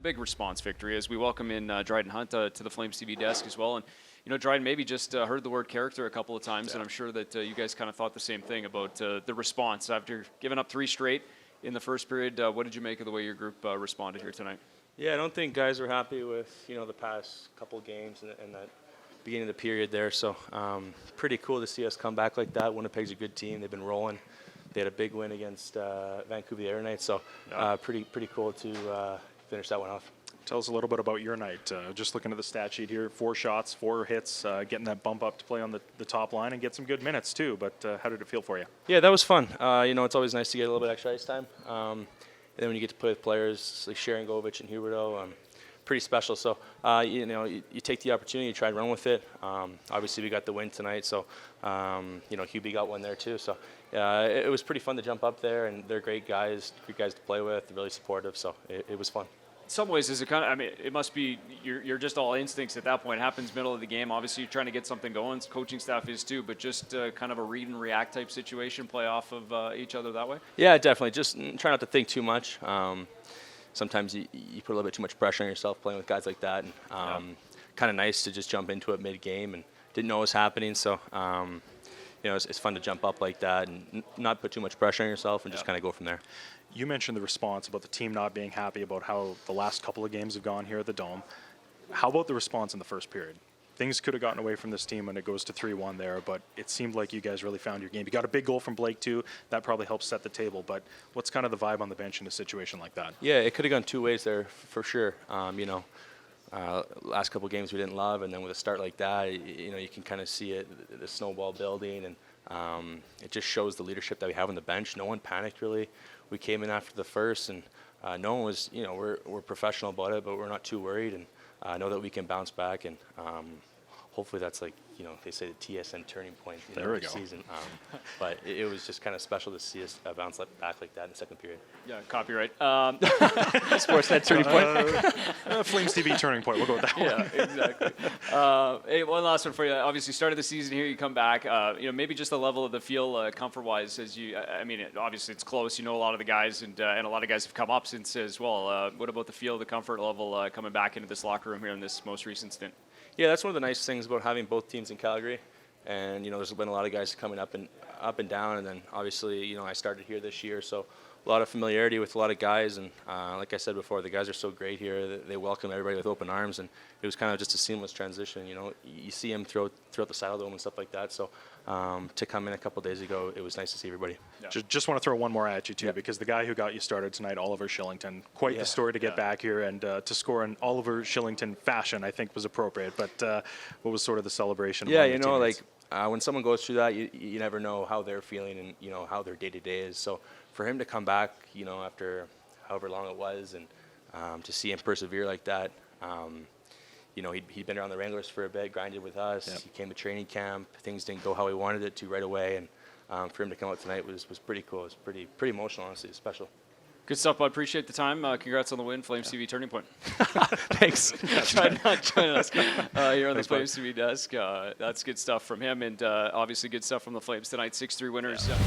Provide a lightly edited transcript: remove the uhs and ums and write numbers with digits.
big response victory as we welcome in Dryden Hunt to the Flames TV desk as well. And Dryden maybe just heard the word character a couple of times, and I'm sure that you guys kind of thought the same thing about the response after giving up 3 straight in the first period. What did you make of the way your group responded here tonight? Yeah, I don't think guys were happy with the past couple of games and that beginning of the period there. So pretty cool to see us come back like that. Winnipeg's a good team. They've been rolling. They had a big win against Vancouver the other night. So pretty cool to finish that one off. Tell us a little bit about your night. Just looking at the stat sheet here, 4 shots, 4 hits, getting that bump up to play on the top line and get some good minutes too. But how did it feel for you? Yeah, that was fun. It's always nice to get a little bit extra ice time. And then when you get to play with players like Sharangovich and Huberdeau, pretty special. So, you take the opportunity, you try and run with it. Obviously, we got the win tonight, so, Hubie got one there too. So, it was pretty fun to jump up there, and they're great guys to play with, really supportive, so it was fun. In some ways, is it kind of, it must be, you're just all instincts at that point. It happens middle of the game. Obviously, you're trying to get something going. Coaching staff is too, but just kind of a read and react type situation, play off of each other that way? Yeah, definitely. Just try not to think too much. Sometimes you put a little bit too much pressure on yourself playing with guys like that. And kind of nice to just jump into it mid-game and didn't know what was happening. So, it's fun to jump up like that and not put too much pressure on yourself and just kind of go from there. You mentioned the response about the team not being happy about how the last couple of games have gone here at the Dome. How about the response in the first period? Things could have gotten away from this team when it goes to 3-1 there, but it seemed like you guys really found your game. You got a big goal from Blake too. That probably helps set the table. But what's kind of the vibe on the bench in a situation like that? Yeah, it could have gone 2 ways there for sure. Last couple of games we didn't love, and then with a start like that, you can kind of see it, the snowball building, and it just shows the leadership that we have on the bench. No one panicked really. We came in after the first, and no one was, we're professional about it, but we're not too worried, and know that we can bounce back, and hopefully that's like, they say the TSN turning point in the season. But it was just kind of special to see us bounce back like that in the second period. Yeah, copyright. Sportsnet turning point. Flames TV turning point. We'll go with that one. Yeah, exactly. Hey, one last one for you. Obviously, started the season here. You come back. Maybe just the level of the feel, comfort-wise, as you. Obviously it's close. You know a lot of the guys, and a lot of guys have come up since as well. What about the feel, the comfort level coming back into this locker room here in this most recent stint? Yeah, that's one of the nice things about having both teams in Calgary. And, there's been a lot of guys coming up and down. And then, obviously, I started here this year. So, a lot of familiarity with a lot of guys. And, like I said before, the guys are so great here. They welcome everybody with open arms. And it was kind of just a seamless transition. You see them throughout the Saddle Dome and stuff like that. So, to come in a couple days ago, it was nice to see everybody. Yeah. Just want to throw one more at you, too, because the guy who got you started tonight, Oliver Shillington, quite the story to get back here. And to score in Oliver Shillington fashion, I think, was appropriate. But what was sort of the celebration? Yeah, when someone goes through that, you never know how they're feeling and, how their day-to-day is. So for him to come back, after however long it was, and to see him persevere like that, he'd been around the Wranglers for a bit, grinded with us. Yep. He came to training camp. Things didn't go how he wanted it to right away. And for him to come out tonight was pretty cool. It was pretty emotional, honestly. It was special. Good stuff, bud. Appreciate the time. Congrats on the win, Flames TV Turning Point. Thanks. Try not joining us here on the Flames TV desk. That's good stuff from him, and obviously good stuff from the Flames tonight. 6-3 winners. Yeah.